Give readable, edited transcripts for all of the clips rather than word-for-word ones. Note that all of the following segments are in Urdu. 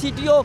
CTO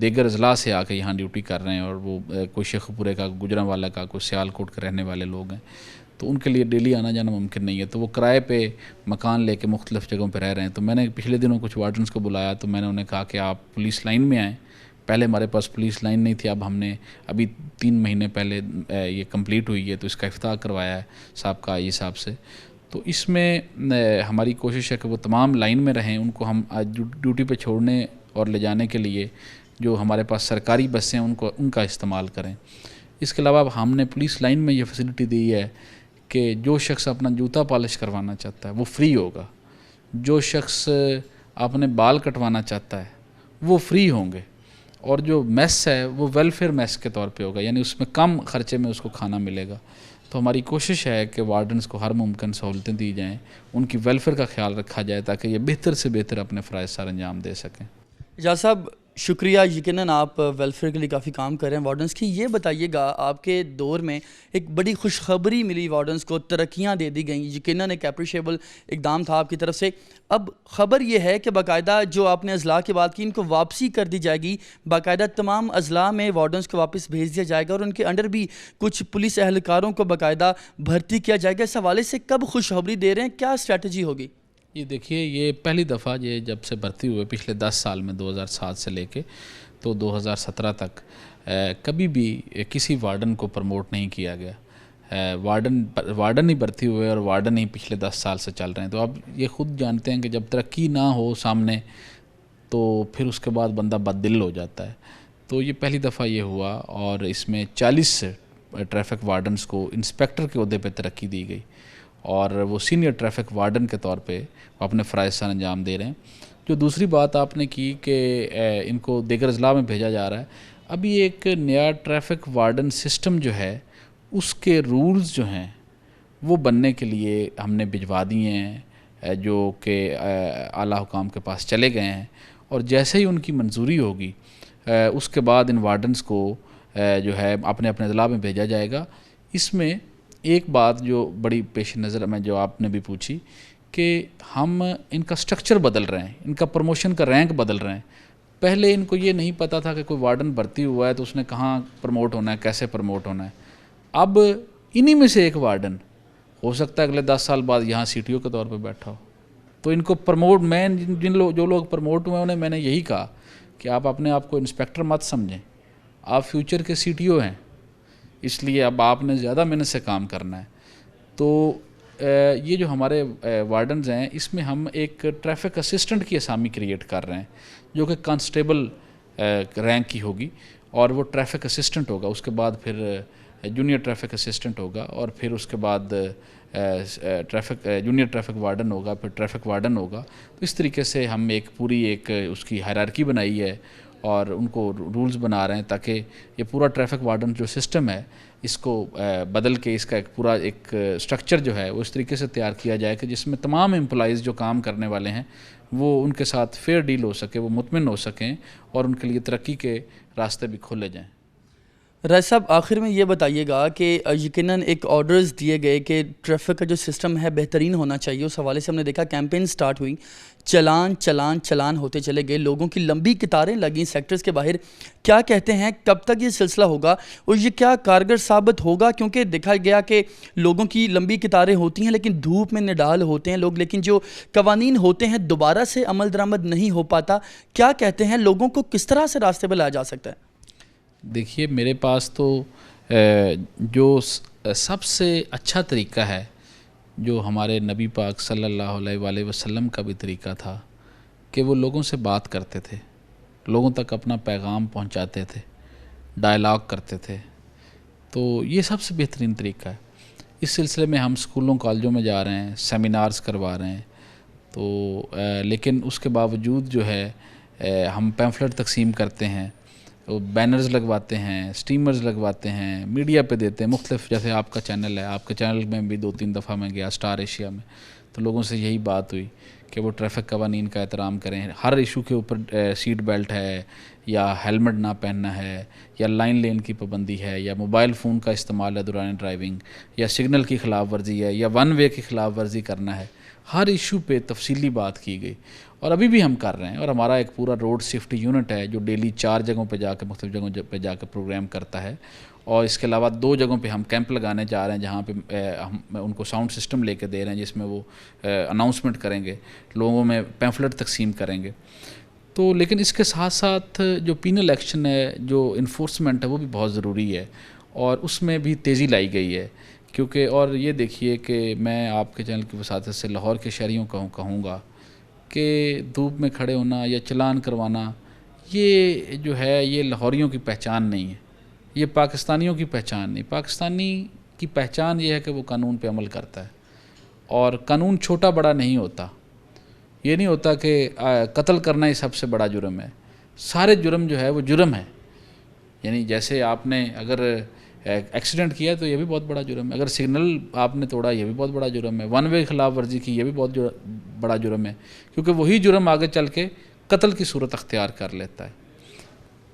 دیگر اضلاع سے آ کے یہاں ڈیوٹی کر رہے ہیں، اور وہ کوئی شیخ پورے کا، گجرانوالہ کا، کوئی سیالکوٹ کے رہنے والے لوگ ہیں، تو ان کے لیے ڈیلی آنا جانا ممکن نہیں ہے، تو وہ کرائے پہ مکان لے کے مختلف جگہوں پہ رہ رہے ہیں۔ تو میں نے پچھلے دنوں کچھ وارڈنس کو بلایا، تو میں نے انہیں کہا کہ آپ پولیس لائن میں آئیں۔ پہلے ہمارے پاس پولیس لائن نہیں تھی، اب ہم نے ابھی 3 مہینے پہلے یہ کمپلیٹ ہوئی ہے، تو اس کا افتتاح کروایا ہے سابقہ آئی صاحب سے۔ تو اس میں ہماری کوشش ہے کہ وہ تمام لائن میں رہیں، ان کو ہم ڈیوٹی پہ چھوڑنے اور لے جانے کے لیے جو ہمارے پاس سرکاری بسیں ہیں ان کا استعمال کریں۔ اس کے علاوہ ہم نے پولیس لائن میں یہ فیسلٹی دی ہے کہ جو شخص اپنا جوتا پالش کروانا چاہتا ہے وہ فری ہوگا، جو شخص اپنے بال کٹوانا چاہتا ہے وہ فری ہوں گے، اور جو میس ہے وہ ویلفیئر میس کے طور پہ ہوگا، یعنی اس میں کم خرچے میں اس کو کھانا ملے گا۔ تو ہماری کوشش ہے کہ وارڈنس کو ہر ممکن سہولتیں دی جائیں، ان کی ویلفیئر کا خیال رکھا جائے تاکہ یہ بہتر سے بہتر اپنے فرائض سر انجام دے سکیں۔ اعجاز صاحب شکریہ، یقیناً آپ ویلفیئر کے لیے کافی کام کر رہے ہیں وارڈنس کی۔ یہ بتائیے گا، آپ کے دور میں ایک بڑی خوشخبری ملی وارڈنس کو، ترقیاں دے دی گئیں، یقیناً ایک اپریشیبل اقدام تھا آپ کی طرف سے۔ اب خبر یہ ہے کہ باقاعدہ جو آپ نے اضلاع کی بات کی، ان کو واپسی کر دی جائے گی، باقاعدہ تمام اضلاع میں وارڈنس کو واپس بھیج دیا جائے گا، اور ان کے انڈر بھی کچھ پولیس اہلکاروں کو باقاعدہ بھرتی کیا جائے گا۔ اس حوالے سے کب خوشخبری دے رہے ہیں، کیا اسٹریٹجی ہوگی؟ یہ دیکھیے، یہ پہلی دفعہ یہ جب سے بھرتی ہوئے پچھلے 10 سال میں 2007 سے لے کے تو 2017 تک کبھی بھی کسی وارڈن کو پروموٹ نہیں کیا گیا۔ وارڈن ہی بھرتی ہوئے اور وارڈن ہی پچھلے 10 سال سے چل رہے ہیں۔ تو اب یہ خود جانتے ہیں کہ جب ترقی نہ ہو سامنے تو پھر اس کے بعد بندہ بد دل ہو جاتا ہے۔ تو یہ پہلی دفعہ یہ ہوا، اور اس میں 40 ٹریفک وارڈنس کو انسپیکٹر کے عہدے پہ ترقی دی گئی، اور وہ سینئر ٹریفک وارڈن کے طور پہ وہ اپنے فرائض سر انجام دے رہے ہیں۔ جو دوسری بات آپ نے کی کہ ان کو دیگر اضلاع میں بھیجا جا رہا ہے، ابھی ایک نیا ٹریفک وارڈن سسٹم جو ہے اس کے رولز جو ہیں وہ بننے کے لیے ہم نے بھجوا دیے ہیں، جو کہ اعلیٰ حکام کے پاس چلے گئے ہیں، اور جیسے ہی ان کی منظوری ہوگی اس کے بعد ان وارڈنس کو جو ہے اپنے اضلاع میں بھیجا جائے گا۔ اس میں ایک بات جو بڑی پیش نظر میں جو آپ نے بھی پوچھی کہ ہم ان کا سٹرکچر بدل رہے ہیں، ان کا پروموشن کا رینک بدل رہے ہیں۔ پہلے ان کو یہ نہیں پتہ تھا کہ کوئی وارڈن بھرتی ہوا ہے تو اس نے کہاں پروموٹ ہونا ہے، کیسے پروموٹ ہونا ہے۔ اب انہی میں سے ایک وارڈن ہو سکتا ہے اگلے 10 سال بعد یہاں سی ٹی او کے طور پہ بیٹھا ہو، تو ان کو پروموٹ، میں جو لوگ پروموٹ ہوئے انہیں میں نے یہی کہا کہ آپ اپنے آپ کو انسپیکٹر مت سمجھیں، آپ فیوچر کے سی ٹی او ہیں، اس لیے اب آپ نے زیادہ محنت سے کام کرنا ہے۔ تو یہ جو ہمارے وارڈنز ہیں، اس میں ہم ایک ٹریفک اسسٹنٹ کی اسامی کریٹ کر رہے ہیں، جو کہ کانسٹیبل رینک کی ہوگی، اور وہ ٹریفک اسسٹنٹ ہوگا، اس کے بعد پھر جونیئر ٹریفک اسسٹنٹ ہوگا، اور پھر اس کے بعد جونیئر ٹریفک وارڈن ہوگا، پھر ٹریفک وارڈن ہوگا۔ تو اس طریقے سے ہم ایک پوری اس کی ہائرارکی بنائی ہے، اور ان کو رولز بنا رہے ہیں تاکہ یہ پورا ٹریفک وارڈن جو سسٹم ہے اس کو بدل کے اس کا ایک پورا ایک سٹرکچر جو ہے وہ اس طریقے سے تیار کیا جائے کہ جس میں تمام امپلائیز جو کام کرنے والے ہیں وہ ان کے ساتھ فیئر ڈیل ہو سکے، وہ مطمئن ہو سکیں، اور ان کے لیے ترقی کے راستے بھی کھولے جائیں۔ رائس صاحب آخر میں یہ بتائیے گا کہ یقیناً ایک آرڈرز دیے گئے کہ ٹریفک کا جو سسٹم ہے بہترین ہونا چاہیے، اس حوالے سے ہم نے دیکھا کیمپین سٹارٹ ہوئی، چلان ہوتے چلے گئے، لوگوں کی لمبی قطاریں لگیں سیکٹرز کے باہر۔ کیا کہتے ہیں کب تک یہ سلسلہ ہوگا اور یہ کیا کارگر ثابت ہوگا؟ کیونکہ دیکھا گیا کہ لوگوں کی لمبی قطاریں ہوتی ہیں لیکن دھوپ میں نڈال ہوتے ہیں لوگ، لیکن جو قوانین ہوتے ہیں دوبارہ سے عمل درآمد نہیں ہو پاتا۔ کیا کہتے ہیں لوگوں کو کس طرح سے راستے پہ لایا جا سکتا ہے؟ دیکھیے، میرے پاس تو جو سب سے اچھا طریقہ ہے جو ہمارے نبی پاک صلی اللہ علیہ وآلہ وسلم کا بھی طریقہ تھا کہ وہ لوگوں سے بات کرتے تھے، لوگوں تک اپنا پیغام پہنچاتے تھے، ڈائلاگ کرتے تھے، تو یہ سب سے بہترین طریقہ ہے۔ اس سلسلے میں ہم اسکولوں کالجوں میں جا رہے ہیں، سیمینارز کروا رہے ہیں، تو لیکن اس کے باوجود جو ہے ہم پیمفلٹ تقسیم کرتے ہیں، بینرز لگواتے ہیں، سٹیمرز لگواتے ہیں، میڈیا پہ دیتے ہیں مختلف، جیسے آپ کا چینل ہے، آپ کے چینل میں بھی 2-3 دفعہ میں گیا، اسٹار ایشیا میں، تو لوگوں سے یہی بات ہوئی کہ وہ ٹریفک قوانین کا احترام کریں. ہر ایشو کے اوپر سیٹ بیلٹ ہے یا ہیلمٹ نہ پہننا ہے یا لائن لین کی پابندی ہے یا موبائل فون کا استعمال ہے دوران ڈرائیونگ یا سگنل کی خلاف ورزی ہے یا ون وے کی خلاف ورزی کرنا ہے. ہر ایشو پہ تفصیلی بات کی گئی اور ابھی بھی ہم کر رہے ہیں. اور ہمارا ایک پورا روڈ سیفٹی یونٹ ہے جو ڈیلی 4 جگہوں پہ جا کے مختلف جگہوں پہ جا کے پروگرام کرتا ہے. اور اس کے علاوہ 2 جگہوں پہ ہم کیمپ لگانے جا رہے ہیں جہاں پہ ہم ان کو ساؤنڈ سسٹم لے کے دے رہے ہیں جس میں وہ اناؤنسمنٹ کریں گے, لوگوں میں پیمفلٹ تقسیم کریں گے. تو لیکن اس کے ساتھ ساتھ جو پینل ایکشن ہے, جو انفورسمنٹ ہے, وہ بھی بہت ضروری ہے اور اس میں بھی تیزی لائی گئی ہے. کیونکہ اور یہ دیکھیے کہ میں آپ کے چینل کی وساطت سے لاہور کے شہریوں کو کہوں گا کہ دھوپ میں کھڑے ہونا یا چلان کروانا یہ جو ہے یہ لاہوریوں کی پہچان نہیں ہے, یہ پاکستانیوں کی پہچان نہیں. پاکستانی کی پہچان یہ ہے کہ وہ قانون پہ عمل کرتا ہے اور قانون چھوٹا بڑا نہیں ہوتا. یہ نہیں ہوتا کہ قتل کرنا ہی سب سے بڑا جرم ہے. سارے جرم جو ہے وہ جرم ہے. یعنی جیسے آپ نے اگر ایکسیڈنٹ کیا تو یہ بھی بہت بڑا جرم ہے, اگر سگنل آپ نے توڑا یہ بھی بہت بڑا جرم ہے, ون وے خلاف ورزی کی یہ بھی بہت بڑا جرم ہے, کیونکہ وہی جرم آگے چل کے قتل کی صورت اختیار کر لیتا ہے.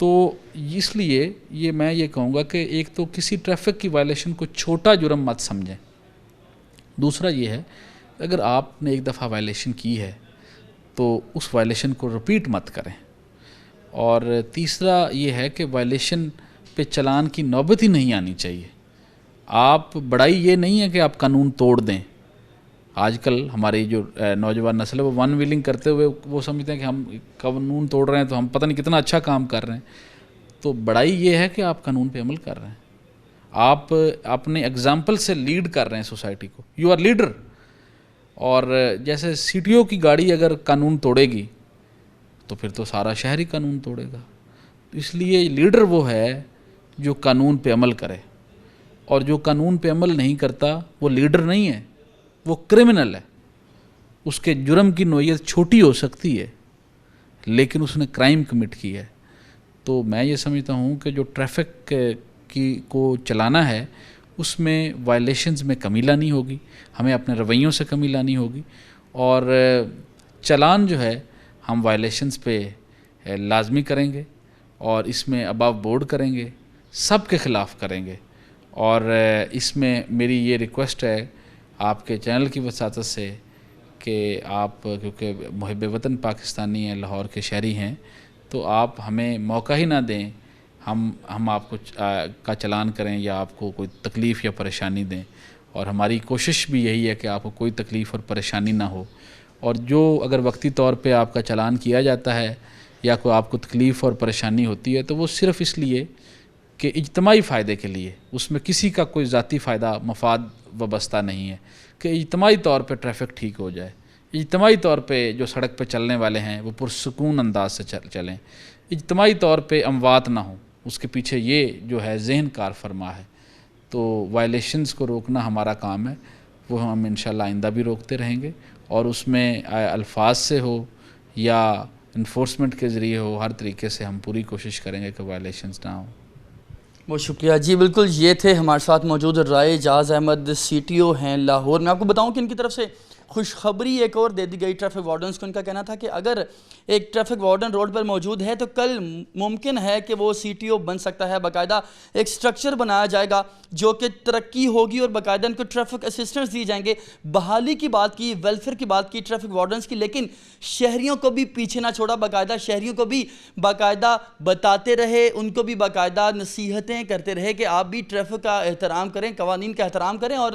تو اس لیے میں یہ کہوں گا کہ ایک تو کسی ٹریفک کی وائلیشن کو چھوٹا جرم مت سمجھیں. دوسرا یہ ہے اگر آپ نے ایک دفعہ وائلیشن کی ہے تو اس وائلیشن کو رپیٹ مت کریں. اور تیسرا یہ ہے کہ وائلیشن پہ چلان کی نوبت ہی نہیں آنی چاہیے. آپ بڑائی یہ نہیں ہے کہ آپ قانون توڑ دیں. آج کل ہماری جو نوجوان نسل ہے وہ ون ویلنگ کرتے ہوئے وہ سمجھتے ہیں کہ ہم قانون توڑ رہے ہیں تو ہم پتہ نہیں کتنا اچھا کام کر رہے ہیں. تو بڑائی یہ ہے کہ آپ قانون پہ عمل کر رہے ہیں, آپ اپنے اگزامپل سے لیڈ کر رہے ہیں سوسائٹی کو, یو آر لیڈر. اور جیسے سی ٹی او کی گاڑی اگر قانون توڑے گی تو پھر تو سارا شہر ہی قانون توڑے گا. اس لیے لیڈر وہ ہے جو قانون پہ عمل کرے, اور جو قانون پہ عمل نہیں کرتا وہ لیڈر نہیں ہے, وہ کرمنل ہے. اس کے جرم کی نوعیت چھوٹی ہو سکتی ہے لیکن اس نے کرائم کمٹ کی ہے. تو میں یہ سمجھتا ہوں کہ جو ٹریفک کو چلانا ہے اس میں وائلیشنز میں کمی لانی ہوگی, ہمیں اپنے رویوں سے کمی لانی ہوگی, اور چلان جو ہے ہم وائلیشنز پہ لازمی کریں گے اور اس میں اباو بورڈ کریں گے, سب کے خلاف کریں گے. اور اس میں میری یہ ریکویسٹ ہے آپ کے چینل کی وساطت سے کہ آپ کیونکہ محب وطن پاکستانی ہیں, لاہور کے شہری ہیں, تو آپ ہمیں موقع ہی نہ دیں ہم آپ کو کا چلان کریں یا آپ کو کوئی تکلیف یا پریشانی دیں. اور ہماری کوشش بھی یہی ہے کہ آپ کو کوئی تکلیف اور پریشانی نہ ہو. اور جو اگر وقتی طور پہ آپ کا چلان کیا جاتا ہے یا کوئی آپ کو تکلیف اور پریشانی ہوتی ہے تو وہ صرف اس لیے کہ اجتماعی فائدے کے لیے, اس میں کسی کا کوئی ذاتی فائدہ مفاد وابستہ نہیں ہے, کہ اجتماعی طور پہ ٹریفک ٹھیک ہو جائے, اجتماعی طور پہ جو سڑک پہ چلنے والے ہیں وہ پرسکون انداز سے چلیں, اجتماعی طور پہ اموات نہ ہوں. اس کے پیچھے یہ جو ہے ذہن کار فرما ہے. تو وائلیشنز کو روکنا ہمارا کام ہے, وہ ہم انشاءاللہ آئندہ بھی روکتے رہیں گے, اور اس میں الفاظ سے ہو یا انفورسمنٹ کے ذریعے ہو, ہر طریقے سے ہم پوری کوشش کریں گے کہ وائلیشنز نہ ہوں. بہت شکریہ جی. بالکل یہ تھے ہمارے ساتھ موجود رائے اعجاز احمد, سی ٹی او ہیں لاہور. میں آپ کو بتاؤں کہ ان کی طرف سے خوشخبری ایک اور دے دی گئی ٹریفک وارڈنز کو. ان کا کہنا تھا کہ اگر ایک ٹریفک وارڈن روڈ پر موجود ہے تو کل ممکن ہے کہ وہ سی ٹی او بن سکتا ہے. باقاعدہ ایک سٹرکچر بنایا جائے گا جو کہ ترقی ہوگی اور باقاعدہ ان کو ٹریفک اسسٹنٹس دیے جائیں گے. بحالی کی بات کی, ویلفیئر کی بات کی ٹریفک وارڈنز کی, لیکن شہریوں کو بھی پیچھے نہ چھوڑا. باقاعدہ شہریوں کو بھی باقاعدہ بتاتے رہے, ان کو بھی باقاعدہ نصیحتیں کرتے رہے کہ آپ بھی ٹریفک کا احترام کریں, قوانین کا احترام کریں. اور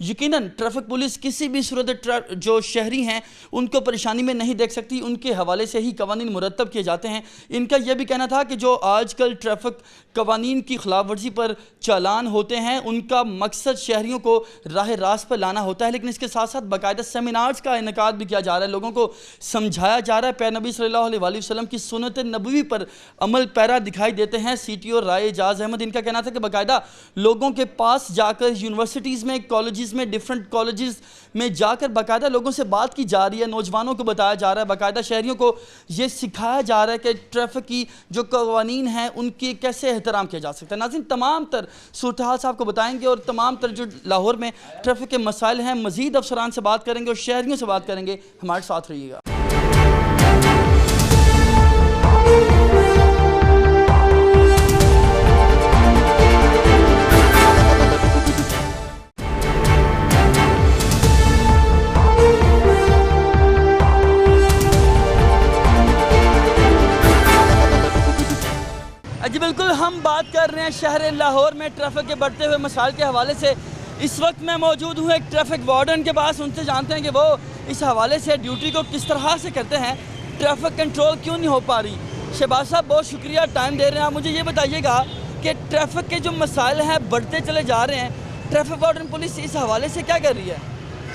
یقیناً ٹریفک پولیس کسی بھی صورت جو شہری ہیں ان کو پریشانی میں نہیں دیکھ سکتی, ان کے حوالے سے ہی قوانین مرتب کیے جاتے ہیں. ان کا یہ بھی کہنا تھا کہ جو آج کل ٹریفک قوانین کی خلاف ورزی پر چالان ہوتے ہیں ان کا مقصد شہریوں کو راہ راست پر لانا ہوتا ہے, لیکن اس کے ساتھ ساتھ باقاعدہ سیمینارز کا انعقاد بھی کیا جا رہا ہے, لوگوں کو سمجھایا جا رہا ہے. پیر نبی صلی اللہ علیہ وسلم کی سنت نبوی پر عمل پیرا دکھائی دیتے ہیں سی ٹی او رائے اعجاز احمد. ان کا کہنا تھا کہ باقاعدہ لوگوں کے پاس جا کر یونیورسٹیز میں, کالجز میں, ڈیفرنٹ کالجز میں جا کر باقاعدہ لوگوں سے بات کی جا رہی ہے, نوجوانوں کو بتایا جا رہا ہے, باقاعدہ شہریوں کو یہ سکھایا جا رہا ہے کہ ٹریفک کی جو قوانین ہیں ان کی کیسے احترام کیا جا سکتا ہے. ناظرین, تمام تر صورتحال صاحب کو بتائیں گے اور تمام تر جو لاہور میں ٹریفک کے مسائل ہیں مزید افسران سے بات کریں گے اور شہریوں سے بات کریں گے. ہمارے ساتھ رہیے گا. جی بالکل, ہم بات کر رہے ہیں شہر لاہور میں ٹریفک کے بڑھتے ہوئے مسائل کے حوالے سے. اس وقت میں موجود ہوں ایک ٹریفک وارڈن کے پاس. ان سے جانتے ہیں کہ وہ اس حوالے سے ڈیوٹی کو کس طرح سے کرتے ہیں, ٹریفک کنٹرول کیوں نہیں ہو پا رہی. شہباز صاحب, بہت شکریہ ٹائم دے رہے ہیں. آپ مجھے یہ بتائیے گا کہ ٹریفک کے جو مسائل ہیں بڑھتے چلے جا رہے ہیں, ٹریفک وارڈن پولیس اس حوالے سے کیا کر رہی ہے؟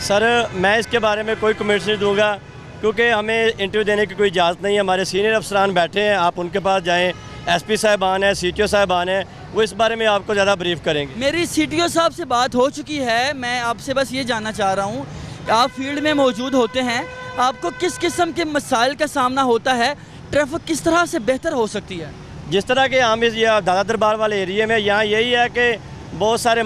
سر, میں اس کے بارے میں کوئی کمنٹس نہیں دوں گا کیونکہ ہمیں انٹرویو دینے کی کوئی اجازت نہیں ہے. ہمارے سینئر افسران بیٹھے ہیں, آپ ان کے پاس جائیں. ایس پی صاحبان ہیں, سی ٹی او صاحبان ہیں, وہ اس بارے میں آپ کو زیادہ بریف کریں گے. میری سی ٹی او صاحب سے بات ہو چکی ہے. میں آپ سے بس یہ جاننا چاہ رہا ہوں کہ آپ فیلڈ میں موجود ہوتے ہیں, آپ کو کس قسم کے مسائل کا سامنا ہوتا ہے, ٹریفک کس طرح سے بہتر ہو سکتی ہے؟ جس طرح کہ ہم اس دادا دربار والے ایریے میں یہاں یہی ہے کہ بہت سارے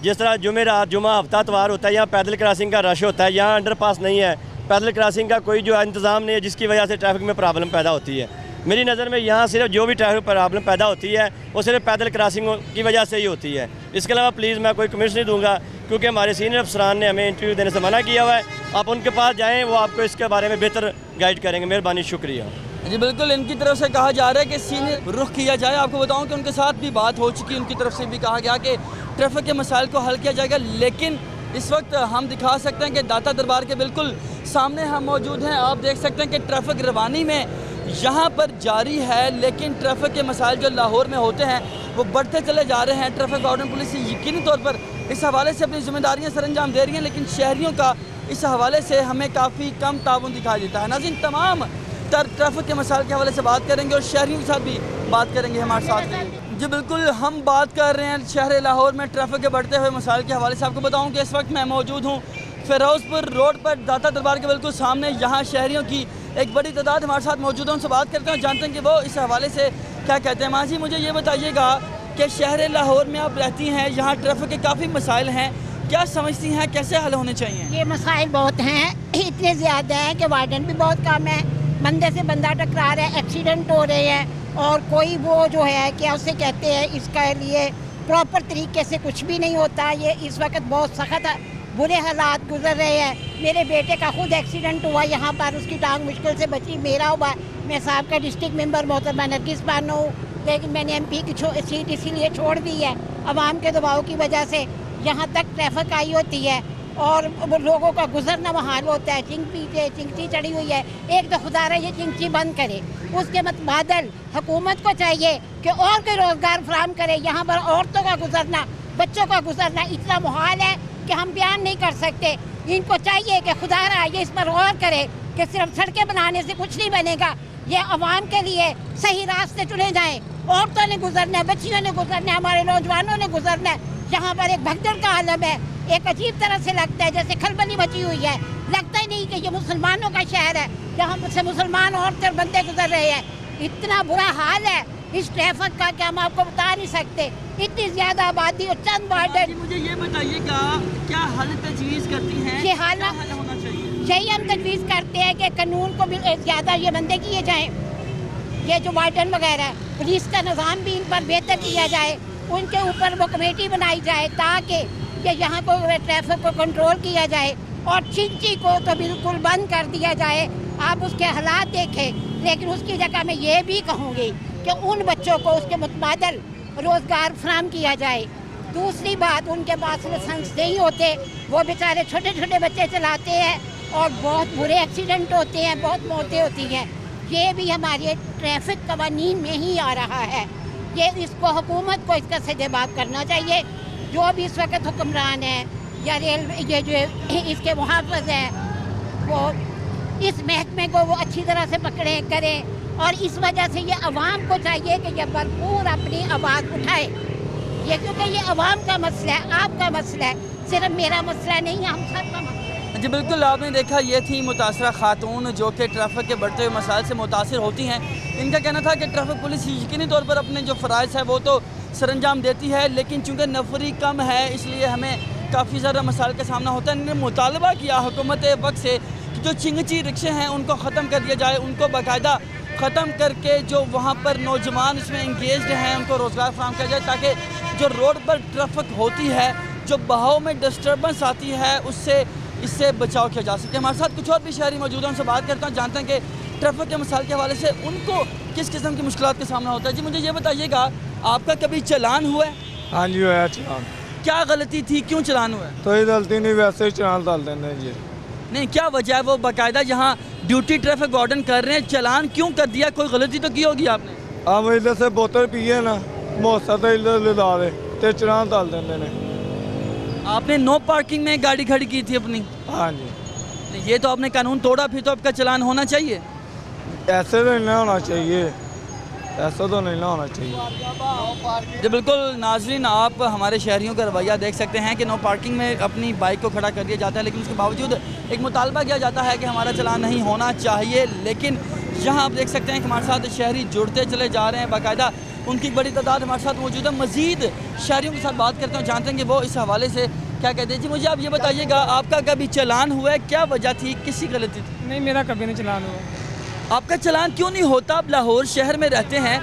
جس طرح جمعرات, جمعہ, ہفتہ اتوار ہوتا ہے, یہاں پیدل کراسنگ کا رش ہوتا ہے. یہاں انڈر پاس نہیں ہے, پیدل کراسنگ کا کوئی جو انتظام نہیں ہے, جس کی وجہ سے ٹریفک میں پرابلم پیدا ہوتی ہے. میری نظر میں یہاں صرف جو بھی ٹریفک پرابلم پیدا ہوتی ہے وہ صرف پیدل کراسنگ کی وجہ سے ہی ہوتی ہے. اس کے علاوہ پلیز میں کوئی کمنٹس نہیں دوں گا کیونکہ ہمارے سینئر افسران نے ہمیں انٹرویو دینے سے منع کیا ہوا ہے. آپ ان کے پاس جائیں, وہ آپ کو اس کے بارے میں بہتر گائیڈ کریں گے. مہربانی, شکریہ. جی بالکل, ان کی طرف سے کہا جا رہا ہے کہ سینئر رخ کیا جائے. آپ کو بتاؤں کہ ان کے ساتھ بھی بات ہو چکی, ان کی طرف سے بھی کہا گیا کہ ٹریفک کے مسائل کو حل کیا جائے گا. لیکن اس وقت ہم دکھا سکتے ہیں کہ داتا دربار کے بالکل سامنے ہم موجود ہیں. آپ دیکھ سکتے ہیں کہ ٹریفک روانی میں یہاں پر جاری ہے, لیکن ٹریفک کے مسائل جو لاہور میں ہوتے ہیں وہ بڑھتے چلے جا رہے ہیں. ٹریفک وارڈن پولیس یقینی طور پر اس حوالے سے اپنی ذمہ داریاں سر انجام دے رہی ہیں, لیکن شہریوں کا اس حوالے سے ہمیں کافی کم تعاون دکھائی دیتا ہے. ناظرین, تمام تر ٹریفک کے مسائل کے حوالے سے بات کریں گے اور شہریوں کے ساتھ بھی بات کریں گے. ہمارے ساتھ جی بالکل, ہم بات کر رہے ہیں شہر لاہور میں ٹریفک کے بڑھتے ہوئے مسائل کے حوالے سے. آپ کو بتاؤں کہ اس وقت میں موجود ہوں فیروز پور روڈ پر داتا دربار کے بالکل سامنے. یہاں شہریوں کی ایک بڑی تعداد ہمارے ساتھ موجود ہے, ان سے بات کرتے ہیں اور جانتے ہیں کہ وہ اس حوالے سے کیا کہتے ہیں. ماں جی, مجھے یہ بتائیے گا کہ شہر لاہور میں آپ رہتی ہیں, یہاں ٹریفک کے کافی مسائل ہیں, کیا سمجھتی ہیں کیسے حل ہونے چاہیے؟ یہ مسائل بہت ہیں, اتنے زیادہ ہیں کہ وارڈن بھی بہت کم ہے. بندے سے بندہ ٹکرا رہا ہے, ایکسیڈنٹ ہو رہے ہیں, اور کوئی وہ جو ہے کیا اسے کہتے ہیں, اس کے لیے پراپر طریقے سے کچھ بھی نہیں ہوتا. یہ اس وقت بہت سخت برے حالات گزر رہے ہیں. میرے بیٹے کا خود ایکسیڈنٹ ہوا یہاں پر, اس کی ٹانگ مشکل سے بچی. میرا ہوا, میں صاحب کا ڈسٹرکٹ ممبر محترمہ نرگس بانو ہوں, لیکن میں نے ایم پی کی سیٹ اسی لیے چھوڑ دی ہے. عوام کے دباؤ کی وجہ سے یہاں تک ٹریفک آئی ہوتی ہے اور لوگوں کا گزرنا محال ہوتا ہے. چنگچی چڑھی ہوئی ہے, ایک تو خدا رہا یہ چنگچی بند کرے. اس کے متبادل حکومت کو چاہیے کہ اور کوئی روزگار فراہم کرے. یہاں پر عورتوں کا گزرنا, بچوں کا گزرنا اتنا محال ہے کہ ہم بیان نہیں کر سکتے. ان کو چاہیے کہ خدا رہا یہ اس پر غور کرے کہ صرف سڑکیں بنانے سے کچھ نہیں بنے گا. یہ عوام کے لیے صحیح راستے چنے جائیں. عورتوں نے گزرنا ہے, بچیوں نے گزرنا ہے, ہمارے نوجوانوں نے گزرنا ہے. یہاں پر ایک بھگدڑ کا عالم ہے, ایک عجیب طرح سے لگتا ہے جیسے کھلبلی مچی ہوئی ہے. لگتا ہی نہیں کہ یہ مسلمانوں کا شہر ہے, یہاں سے مسلمان عورتیں اور بندے گزر رہے ہیں. اتنا برا حال ہے اس ٹریفک کا کہ ہم آپ کو بتا نہیں سکتے. اتنی زیادہ آبادی اور چند وارڈن. مجھے یہ بتائیے گا کیا حل تجویز کرتی ہیں, یہ حل ہونا چاہیے؟ یہی ہم تجویز کرتے ہیں کہ قانون کو بھی زیادہ یہ بندے کیے جائیں. یہ جو وارڈن وغیرہ پولیس کا نظام بھی ان پر بہتر کیا جائے. ان کے اوپر وہ کمیٹی بنائی جائے تاکہ کہ یہاں کو ٹریفک کو کنٹرول کیا جائے. اور چنچی کو تو بالکل بند کر دیا جائے. آپ اس کے حالات دیکھیں, لیکن اس کی جگہ میں یہ بھی کہوں گی کہ ان بچوں کو اس کے متبادل روزگار فراہم کیا جائے. دوسری بات, ان کے پاس لائسنس نہیں ہوتے, وہ بیچارے چھوٹے چھوٹے بچے چلاتے ہیں اور بہت برے ایکسیڈنٹ ہوتے ہیں, بہت موتیں ہوتی ہیں. یہ بھی ہمارے ٹریفک قوانین میں ہی آ رہا ہے. یہ اس کو حکومت کو اس کا سجباب کرنا چاہیے. جو بھی اس وقت حکمران ہیں یا یہ جو اس کے محافظ ہیں, وہ اس محکمے کو وہ اچھی طرح سے پکڑیں کریں. اور اس وجہ سے یہ عوام کو چاہیے کہ یہ بھرپور اپنی آواز اٹھائے. یہ کیونکہ یہ عوام کا مسئلہ ہے, آپ کا مسئلہ ہے, صرف میرا مسئلہ نہیں ہے, ہم سب کا مسئلہ ہے. جی بالکل، آپ نے دیکھا یہ تھی متاثرہ خاتون جو کہ ٹریفک کے بڑھتے ہوئے مسائل سے متاثر ہوتی ہیں. ان کا کہنا تھا کہ ٹریفک پولیس یقینی طور پر اپنے جو فرائض ہے وہ تو سر انجام دیتی ہے، لیکن چونکہ نفری کم ہے اس لیے ہمیں کافی زیادہ مسائل کا سامنا ہوتا ہے. انہوں نے مطالبہ کیا حکومت وقت سے کہ جو چنگچی رکشے ہیں ان کو ختم کر دیا جائے، ان کو باقاعدہ ختم کر کے جو وہاں پر نوجوان اس میں انگیجڈ ہیں ان کو روزگار فراہم کیا جائے، تاکہ جو روڈ پر ٹریفک ہوتی ہے، جو بہاؤ میں ڈسٹربنس آتی ہے، اس سے بچاؤ کیا جا سکے. ہمارے ساتھ کچھ اور بھی شہری موجود ہیں، ان سے بات کرتا ہوں، جانتے ہیں کہ ٹریفک کے مسائل کے حوالے سے ان کو کس قسم کی مشکلات کا سامنا ہوتا ہے. جی مجھے یہ بتائیے گا، آپ کا کبھی چلان ہوا ہے؟ ہاں جی ہوا چلان. کیا غلطی تھی، کیوں چلان ہوا ہے؟ کوئی غلطی نہیں، ویسے ہی چلان ڈال دینے جی. نہیں، کیا وجہ ہے؟ وہ باقاعدہ جہاں ڈیوٹی ٹریفک وارڈن کر رہے ہیں، چلان کیوں کر دیا؟ کوئی غلطی تو کی ہوگی آپ نے. آپ ادھر سے بوتل پیے نا، موسا تو ادھر لدا دے تو چلان ڈال دینے نے. آپ نے نو پارکنگ میں گاڑی کھڑی کی تھی اپنی؟ ہاں جی. یہ تو آپ نے قانون توڑا، پھر تو آپ کا چلان ہونا چاہیے. ایسے تو نہیں ہونا چاہیے، ایسا تو نہیں ہونا چاہیے. جی بالکل ناظرین، آپ ہمارے شہریوں کا رویہ دیکھ سکتے ہیں کہ نو پارکنگ میں اپنی بائک کو کھڑا کر دیا جاتا ہے، لیکن اس کے باوجود ایک مطالبہ کیا جاتا ہے کہ ہمارا چلان نہیں ہونا چاہیے. لیکن یہاں آپ دیکھ سکتے ہیں کہ ہمارے ساتھ شہری جڑتے چلے جا رہے ہیں، باقاعدہ ان کی بڑی تعداد ہمارے ساتھ موجود ہے. مزید شہریوں کے ساتھ بات کرتے ہیں، جانتے ہیں کہ وہ اس حوالے سے کیا کہتے ہیں. جی مجھے آپ یہ بتائیے گا، آپ کا کبھی چلان ہوا ہے؟ کیا وجہ تھی، کسی غلطی تھی؟ نہیں، میرا کبھی نہیں چلان ہوا. آپ کا چلان کیوں نہیں ہوتا؟ آپ لاہور شہر میں رہتے ہیں.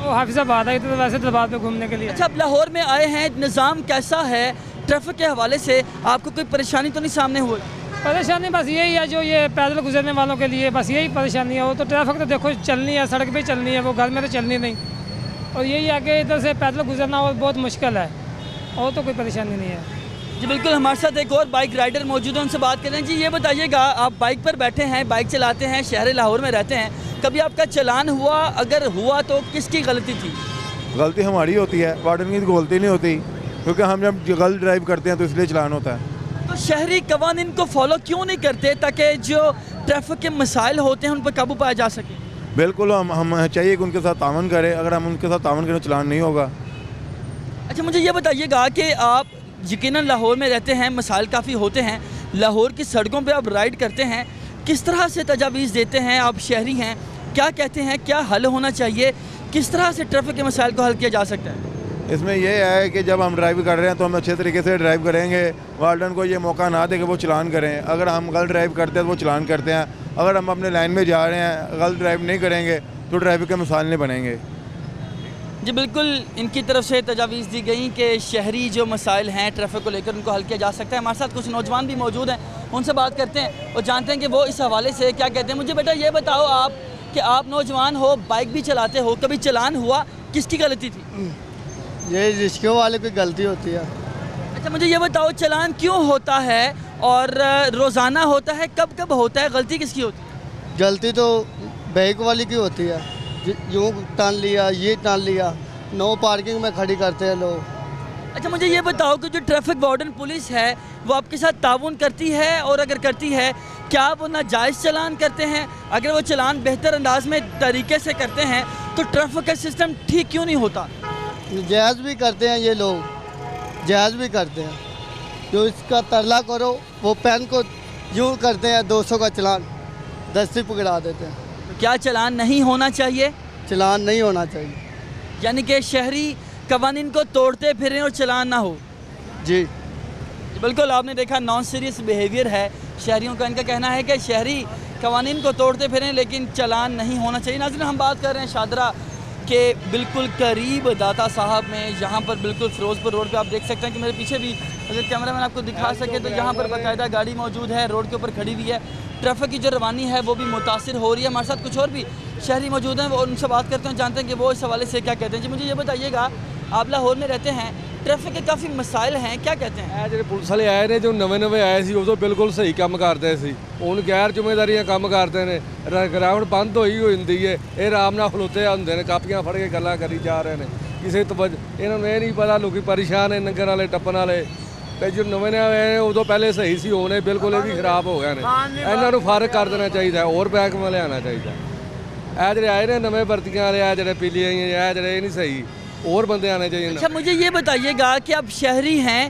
وہ حافظ آباد آئی تو ویسے دربار پہ گھومنے کے لیے. اچھا، آپ لاہور میں آئے ہیں، نظام کیسا ہے ٹریفک کے حوالے سے؟ آپ کو کوئی پریشانی تو نہیں سامنے ہوئی؟ پریشانی بس یہی ہے، جو یہ پیدل گزرنے والوں کے لیے بس یہی پریشانی ہے. وہ تو ٹریفک تو دیکھو چلنی ہے، سڑک پہ چلنی ہے، وہ گھر میں تو چلنی نہیں. اور یہی ہے کہ ادھر سے پیدل گزرنا وہ بہت مشکل ہے، اور تو کوئی پریشانی نہیں ہے. جی بالکل، ہمارے ساتھ ایک اور بائک رائڈر موجود ہیں، ان سے بات کریں. جی یہ بتائیے گا، آپ بائک پر بیٹھے ہیں، بائک چلاتے ہیں، شہر لاہور میں رہتے ہیں، کبھی آپ کا چلان ہوا؟ اگر ہوا تو کس کی غلطی تھی؟ غلطی ہماری ہوتی ہے، وارڈن کی تو غلطی نہیں ہوتی، کیونکہ ہم جب غلط ڈرائیو کرتے ہیں تو اس لیے چلان ہوتا ہے. تو شہری قوانین کو فالو کیوں نہیں کرتے تاکہ جو ٹریفک کے مسائل ہوتے ہیں ان پر قابو پایا جا سکے؟ بالکل، ہم چاہیے کہ ان کے ساتھ تعاون کریں. اگر ہم ان کے ساتھ تعاون کریں تو چلان نہیں ہوگا. اچھا مجھے یہ بتائیے گا کہ آپ یقیناً لاہور میں رہتے ہیں، مسائل کافی ہوتے ہیں، لاہور کی سڑکوں پہ آپ رائڈ کرتے ہیں، کس طرح سے تجاویز دیتے ہیں؟ آپ شہری ہیں، کیا کہتے ہیں، کیا حل ہونا چاہیے، کس طرح سے ٹریفک کے مسائل کو حل کیا جا سکتا ہے؟ اس میں یہ ہے کہ جب ہم ڈرائیو کر رہے ہیں تو ہم اچھے طریقے سے ڈرائیو کریں گے. وارڈن کو یہ موقع نہ دے کہ وہ چلان کریں. اگر ہم غلط ڈرائیو کرتے ہیں تو وہ چلان کرتے ہیں. اگر ہم اپنے لائن میں جا رہے ہیں، غلط ڈرائیو نہیں کریں گے تو ٹریفک کے مسائل نہیں بنیں گے. جی بالکل، ان کی طرف سے تجاویز دی گئی کہ شہری جو مسائل ہیں ٹریفک کو لے کر ان کو حل کیا جا سکتا ہے. ہمارے ساتھ کچھ نوجوان بھی موجود ہیں، ان سے بات کرتے ہیں اور جانتے ہیں کہ وہ اس حوالے سے کیا کہتے ہیں. مجھے بیٹا یہ بتاؤ آپ کہ آپ نوجوان ہو، بائک بھی چلاتے ہو، کبھی چلان ہوا؟ کس کی غلطی تھی؟ یہ رکشوں والے کی غلطی ہوتی ہے. اچھا مجھے یہ بتاؤ، چلان کیوں ہوتا ہے اور روزانہ ہوتا ہے؟ کب کب ہوتا ہے؟ غلطی کس کی ہوتی ہے؟ غلطی تو بائک والی کی ہوتی ہے، یوں ٹان لیا، یہ ٹان لیا، نو پارکنگ میں کھڑی کرتے ہیں لوگ. اچھا مجھے یہ بتاؤ کہ جو ٹریفک وارڈن پولیس ہے وہ آپ کے ساتھ تعاون کرتی ہے، اور اگر کرتی ہے کیا وہ ناجائز چلان کرتے ہیں؟ اگر وہ چلان بہتر انداز میں طریقے سے کرتے ہیں تو ٹریفک کا سسٹم ٹھیک کیوں نہیں ہوتا؟ جائز بھی کرتے ہیں یہ لوگ، جائز بھی کرتے ہیں. جو اس کا ترلا کرو وہ پین کو یوں کرتے ہیں، 200 کا چلان 10 سے پکڑا دیتے ہیں. تو کیا چلان نہیں ہونا چاہیے؟ چلان نہیں ہونا چاہیے. یعنی کہ شہری قوانین کو توڑتے پھریں اور چلان نہ ہو. جی بالکل، آپ نے دیکھا نان سیریس بیہیویئر ہے شہریوں کا. ان کا کہنا ہے کہ شہری قوانین کو توڑتے پھریں لیکن چلان نہیں ہونا چاہیے. ناظرین، ہم بات کر رہے ہیں شادرہ کے بالکل قریب داتا صاحب میں، یہاں پر بالکل فیروز پور روڈ پہ آپ دیکھ سکتے ہیں کہ میرے پیچھے بھی اگر کیمرہ مین آپ کو دکھا سکے تو یہاں پر باقاعدہ گاڑی موجود ہے، روڈ کے اوپر کھڑی ہوئی ہے. ٹریفک کی جو روانی ہے وہ بھی متاثر ہو رہی ہے. ہمارے ساتھ کچھ اور بھی شہری موجود ہیں، وہ ان سے بات کرتے ہیں، جانتے ہیں کہ وہ اس حوالے سے کیا کہتے ہیں. جی مجھے یہ بتائیے گا، آپ لاہور میں رہتے ہیں، ٹریفک کے کافی مسائل ہیں، کیا کہتے ہیں؟ ਜਿਹੜੇ ਪੁਲਿਸ ਵਾਲੇ ਆਏ ਨੇ ਜੋ ਨਵੇਂ ਆਏ ਸੀ ਉਦੋਂ ਬਿਲਕੁਲ ਸਹੀ ਕੰਮ ਕਰਦੇ ਸੀ. ਹੁਣ ਗੈਰ ਜ਼ਿੰਮੇਵਾਰੀਆਂ ਕੰਮ ਕਰਦੇ ਨੇ. ਗਰਾਊਂਡ ਬੰਦ ਹੋਈ ਹੁੰਦੀ ਏ, ਇਹ ਆਰਾਮ ਨਾਲ ਖਲੋਤੇ ਹੁੰਦੇ ਨੇ, ਕਾਪੀਆਂ ਫੜ ਕੇ ਗੱਲਾਂ ਕਰੀ ਜਾ ਰਹੇ ਨੇ. ਕਿਸੇ ਤੋਂ ਇਹਨਾਂ ਨੂੰ ਇਹ ਨਹੀਂ ਪਤਾ ਲੋਕੀ ਪਰੇਸ਼ਾਨ ਨੇ, ਨੰਗਰ ਵਾਲੇ ਟੱਪਣ ਵਾਲੇ. ਤੇ ਜੋ ਨਵੇਂ ਆਏ ਨੇ ਉਦੋਂ ਪਹਿਲੇ ਸਹੀ ਸੀ, ਹੁਣ ਇਹ ਬਿਲਕੁਲ ਇਹ ਵੀ ਖਰਾਬ ਹੋ ਗਏ ਨੇ. ਇਹਨਾਂ ਨੂੰ ਫਰਕ ਕਰ ਦੇਣਾ ਚਾਹੀਦਾ, ਹੋਰ ਬੈਕ ਮੈਂ ਲਿਆਉਣਾ ਚਾਹੀਦਾ. ਇਹ ਜਿਹੜੇ ਆਏ ਨੇ ਨਵੇਂ ਭਰਤੀਆਂ ਵਾਲੇ, ਇਹ ਜਿਹੜੇ ਪੀਲੀਆਂ ਇਹ ਜਿਹੜੇ ਇਹ ਨਹੀਂ ਸਹੀ, اور بندے آنے چاہیے. اچھا مجھے یہ بتائیے گا کہ آپ شہری ہیں،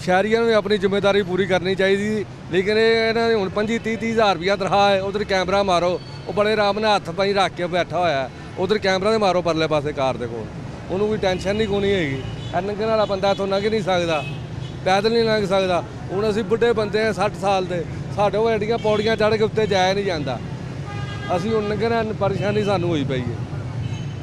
ਸ਼ਹਿਰੀਆਂ ਨੂੰ ਆਪਣੀ ਜ਼ਿੰਮੇਵਾਰੀ ਪੂਰੀ ਕਰਨੀ ਚਾਹੀਦੀ ਸੀ, ਲੇਕਿਨ ਇਹਨਾਂ ਨੇ ਹੁਣ 25-30 ਹਜ਼ਾਰ ਰੁਪਇਆ ਤਨਖਾਹ ਹੈ, ਉਧਰ ਕੈਮਰਾ ਮਾਰੋ, ਉਹ ਬੜੇ ਆਰਾਮ ਨਾਲ ਹੱਥ ਪਾਈ ਰੱਖ ਕੇ ਬੈਠਾ ਹੋਇਆ ਹੈ, ਉਧਰ ਕੈਮਰਾ ਦੇ ਮਾਰੋ ਪਰਲੇ ਪਾਸੇ ਕਾਰ ਦੇ ਕੋਲ, ਉਹਨੂੰ ਕੋਈ ਟੈਨਸ਼ਨ ਨਹੀਂ ਕੋਈ ਹੈਗੀ। ਲੰਘਣ ਵਾਲਾ ਬੰਦਾ ਇੱਥੋਂ ਲੰਘ ਨਹੀਂ ਸਕਦਾ, ਪੈਦਲ ਨਹੀਂ ਲੰਘ ਸਕਦਾ। ਹੁਣ ਅਸੀਂ ਬੁੱਢੇ ਬੰਦੇ ਹਾਂ 60 ਸਾਲ ਦੇ, ਸਾਡੇ ਕੋਲ ਐਡੀਆਂ ਪੌੜੀਆਂ ਚੜ੍ਹ ਕੇ ਉੱਤੇ ਜਾਇਆ ਨਹੀਂ ਜਾਂਦਾ, ਅਸੀਂ ਹੁਣ ਲੰਘਣ ਪਰੇਸ਼ਾਨੀ ਸਾਨੂੰ ਹੋਈ ਪਈ ਹੈ।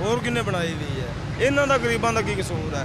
ਹੋਰ ਕਿੰਨੇ ਬਣਾਈ ਹੋਈ ਹੈ? ਇਹਨਾਂ ਦਾ ਗਰੀਬਾਂ ਦਾ ਕੀ ਕਸੂਰ ਹੈ?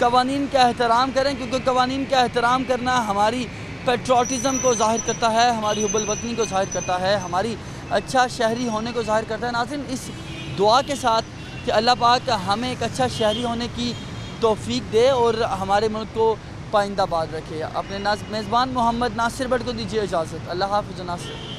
قوانین کا احترام کریں، کیونکہ قوانین کا احترام کرنا ہماری پیٹریوٹزم کو ظاہر کرتا ہے، ہماری حب الوطنی کو ظاہر کرتا ہے، ہماری اچھا شہری ہونے کو ظاہر کرتا ہے۔ ناظرین، اس دعا کے ساتھ کہ اللہ پاک ہمیں ایک اچھا شہری ہونے کی توفیق دے اور ہمارے ملک کو پائندہ باد رکھے۔ اپنے میزبان محمد ناصر بٹ کو دیجیے اجازت۔ اللہ حافظ ناصر۔